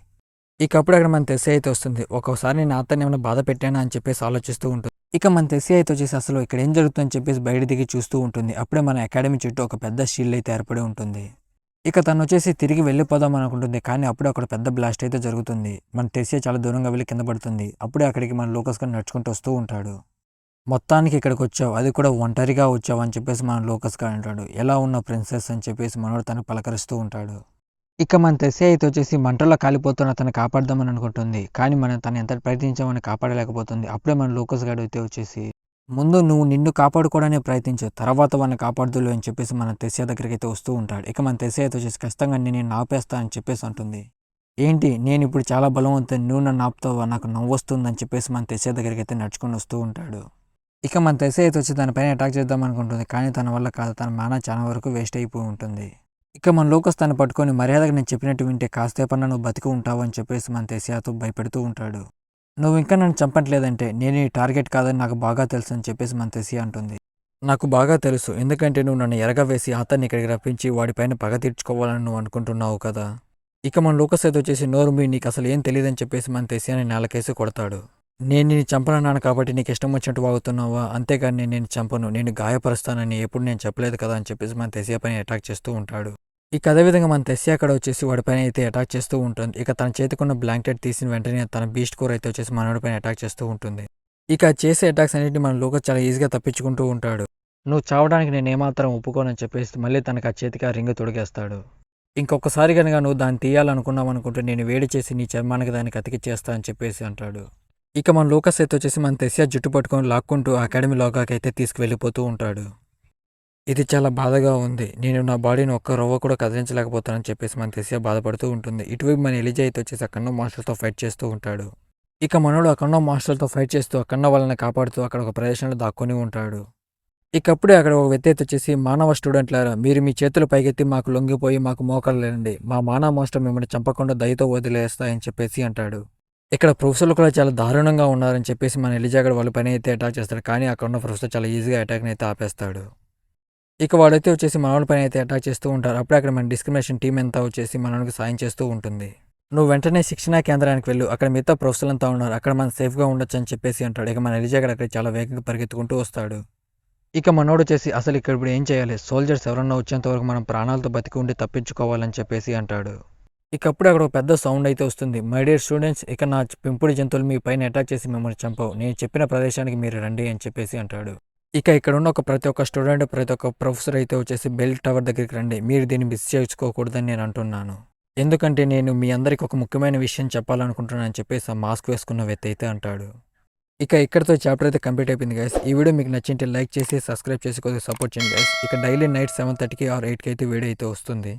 ఇక అప్పుడు అక్కడ మన తెస్సి అయితే వస్తుంది. "ఒక్కోసారి నేను అతన్ని ఏమైనా బాధ పెట్టానా" అని చెప్పేసి ఆలోచిస్తూ ఉంటుంది. ఇక మన తెస్సి అయితే వచ్చేసి అసలు ఇక్కడ ఏం జరుగుతుందని చెప్పేసి బయట దిగి చూస్తూ ఉంటుంది. అప్పుడే మన అకాడమీ చుట్టూ ఒక పెద్ద షీల్డ్ అయితే ఏర్పడి ఉంటుంది. ఇక తనొచ్చేసి తిరిగి వెళ్ళిపోదాం అనుకుంటుంది. కానీ అప్పుడే అక్కడ పెద్ద బ్లాస్ట్ అయితే జరుగుతుంది. మన తెస్సియా చాలా దూరంగా వెళ్ళి కింద పడుతుంది. అప్పుడే అక్కడికి మన లూకస్ గాడు నడుచుకుంటూ వస్తూ ఉంటాడు. "మొత్తానికి ఇక్కడికొచ్చావు. అది కూడా ఒంటరిగా వచ్చావు" అని చెప్పేసి మన లూకస్ గాడు అంటాడు. "ఎలా ఉన్నావు ప్రిన్సెస్" అని చెప్పేసి మనోడు తనని పలకరిస్తూ ఉంటాడు. ఇక మన తెస్సియా అయితే వచ్చేసి మంటల్లో కాలిపోతున్న తనని కాపాడదామని అనుకుంటుంది. కానీ తను ఎంత ప్రయత్నించామని కాపాడలేకపోతుంది. అప్పుడే మన లూకస్ గాడు అయితే వచ్చేసి, "ముందు నువ్వు నిన్ను కాపాడుకోవడానికి ప్రయత్నించు. తర్వాత వాడిని కాపాడుదులే" అని చెప్పేసి మన తెస్సియా దగ్గరికైతే వస్తూ ఉంటాడు. ఇక మన తెస్సియా అయితే వచ్చేసి, "ఖచ్చితంగా నేను నిన్ను ఆపేస్తా" అని చెప్పేసి అంటుంది. "ఏంటి? నేను ఇప్పుడు చాలా బలవంతుడిని. నువ్వు నన్ను ఆపుతావా? నాకు నవ్వొస్తుందని" చెప్పేసి మన తెస్సియా దగ్గరికైతే నడుచుకొని వస్తూ ఉంటాడు. ఇక మన తెస్సియా అయితే వచ్చి దానిపైన అటాక్ చేద్దాం అనుకుంటుంది. కానీ తన వల్ల కాదు. తన మానా చాలా వరకు వేస్ట్ అయిపోయి ఉంటుంది. ఇక మన లూకస్ తను పట్టుకొని, "మర్యాదగా నేను చెప్పినట్టు వింటే కాసేపన్నా నువ్వు బతికి ఉంటావు" అని చెప్పేసి మన తెస్సియాతో భయపెడుతూ ఉంటాడు. "నువ్వు ఇంకా నన్ను చంపట్లేదంటే నేను ఈ టార్గెట్ కాదని నాకు బాగా తెలుసు" అని చెప్పేసి మన తెస్సియా అంటుంది. "నాకు బాగా తెలుసు. ఎందుకంటే నువ్వు నన్ను ఎరగవేసి అతన్ని ఇక్కడికి రప్పించి వాడిపైన పగ తీర్చుకోవాలని నువ్వు అనుకుంటున్నావు కదా." ఇక మన లూకస్ అయితే వచ్చేసి, "నోరు మూయి, నీకు అసలు ఏం తెలియదని" చెప్పేసి మన తెస్సియాని నేలకేసి కొడతాడు. "నేను నిన్ను చంపనన్నాను కాబట్టి నీకు ఇష్టం వచ్చినట్టు వాగుతున్నావా? అంతేగాని నేను నిన్ను చంపను. నేను గాయపరుస్తానని ఎప్పుడు నేను చెప్పలేదు కదా" అని చెప్పేసి మన తెస్సియా పైన అటాక్ చేస్తూ ఉంటాడు. ఇక అదేవిధంగా మన తెస్సియా అక్కడ వచ్చేసి వాడిపైన అయితే అటాక్ చేస్తూ ఉంటుంది. ఇక తన చేతికున్న బ్లాంకెట్ తీసిన వెంటనే తన బీస్ట్ కోర్ అయితే వచ్చేసి మనోడిపైన అటాక్ చేస్తూ ఉంటుంది. ఇక చేసే అటాక్స్ అన్నిటిని మన లూకస్ చాలా ఈజీగా తప్పించుకుంటూ ఉంటాడు. "నువ్వు చావడానికి నేను ఏమాత్రం ఒప్పుకోనని" చెప్పేసి మళ్ళీ తనకు ఆ చేతికి ఆ రింగ్ తొడిగేస్తాడు. "ఇంకొకసారి కనుక నువ్వు దాన్ని తీయాలనుకున్నావు అనుకుంటే నేను వేడి చేసి నీ చర్మానికి దానికి అతికిచ్చేస్తా" అని చెప్పేసి అంటాడు. ఇక మన లూకస్ అయితే వచ్చేసి మన తెస్సియా జుట్టు పట్టుకొని లాక్కుంటూ అకాడమీ లోగాకి అయితే తీసుకువెళ్ళిపోతూ ఉంటాడు. "ఇది చాలా బాధగా ఉంది. నేను నా బాడీని ఒక్క రవ్వ కూడా కదిలించలేకపోతానని" చెప్పేసి మన తెస్సియా బాధపడుతూ ఉంటుంది. ఇటువైపు మన ఎలిజా అయితే వచ్చేసి అక్కడున్న మాస్టర్‌తో ఫైట్ చేస్తూ ఉంటాడు. ఇక మనోడు అక్కడున్న మాస్టర్‌తో ఫైట్ చేస్తూ అక్కడున్న వాళ్ళని కాపాడుతూ అక్కడ ఒక ప్రదేశంలో దాక్కొని ఉంటాడు. ఇక అప్పుడే అక్కడ ఒక వ్యక్తి అయితే వచ్చేసి, "మానవ స్టూడెంట్లారా, మీరు మీ చేతులు పైకెత్తి మాకు లొంగిపోయి మాకు మోకాళ్ళేయండి. మా మానవ మాస్టర్ మిమ్మల్ని చంపకుండా దయతో వదిలేస్తా" అని చెప్పేసి అంటాడు. ఇక్కడ ప్రొఫెసర్లు కూడా చాలా దారుణంగా ఉన్నారని చెప్పేసి మన ఎలిజా గడు వాళ్ళ పైన అయితే అటాక్ చేస్తాడు. కానీ అక్కడున్న ప్రొఫెసర్ చాలా ఈజీగా అటాక్‌ని అయితే ఆపేస్తాడు. ఇక వాడైతే వచ్చేసి మనోడి పైన అయితే అటాక్ చేస్తూ ఉంటారు. అప్పుడే అక్కడ మన డిస్క్రిమినేషన్ టీం అంతా వచ్చేసి మనోడికి సాయం చేస్తూ ఉంటుంది. "నువ్వు వెంటనే శిక్షణా కేంద్రానికి వెళ్ళు. అక్కడ మిగతా ప్రొఫెసర్లంతా ఉన్నారు. అక్కడ మనం సేఫ్‌గా ఉండొచ్చు" అని చెప్పేసి అంటాడు. ఇక మన ఎలిజా గడు అక్కడికి చాలా వేగంగా పరిగెత్తుకుంటూ వస్తాడు. ఇక మనోడు వచ్చేసి, "అసలు ఇక్కడ ఇప్పుడు ఏం చేయాలి? సోల్జర్స్ ఎవరన్నా వచ్చేంత వరకు మనం ప్రాణాలతో బతికి ఉండి తప్పించుకోవాలని" చెప్పేసి అంటాడు. ఇక అప్పుడు అక్కడ ఒక పెద్ద సౌండ్ అయితే వస్తుంది. "మై డియర్ స్టూడెంట్స్, ఇక నా పెంపుడు జంతువులు మీ పైన అటాక్ చేసి మిమ్మల్ని చంపవు. నేను చెప్పిన ప్రదేశానికి మీరు రండి" అని చెప్పేసి అంటాడు. ఇక ఇక్కడున్న ప్రతి ఒక్క స్టూడెంట్, ప్రతి ఒక్క ప్రొఫెసర్ అయితే వచ్చేసి బెల్ టవర్ దగ్గరికి రండి. మీరు దీన్ని మిస్ చేసుకోకూడదని నేను అంటున్నాను. ఎందుకంటే నేను మీ అందరికి ఒక ముఖ్యమైన విషయం చెప్పాలనుకుంటున్నాను అని చెప్పేసి ఆ మాస్క్ వేసుకున్న వ్యక్తి అయితే అంటాడు. ఇక ఇక్కడితో చాప్టర్ అయితే కంప్లీట్ అయిపోయింది గైస్. ఈ వీడియో మీకు నచ్చింటే లైక్ చేసి సబ్స్క్రైబ్ చేసి కొద్దిగా సపోర్ట్ చేయండి గైస్. ఇక డైలీ నైట్ 7:30కి ఆర్ 8కి అయితే వీడియో అయితే వస్తుంది.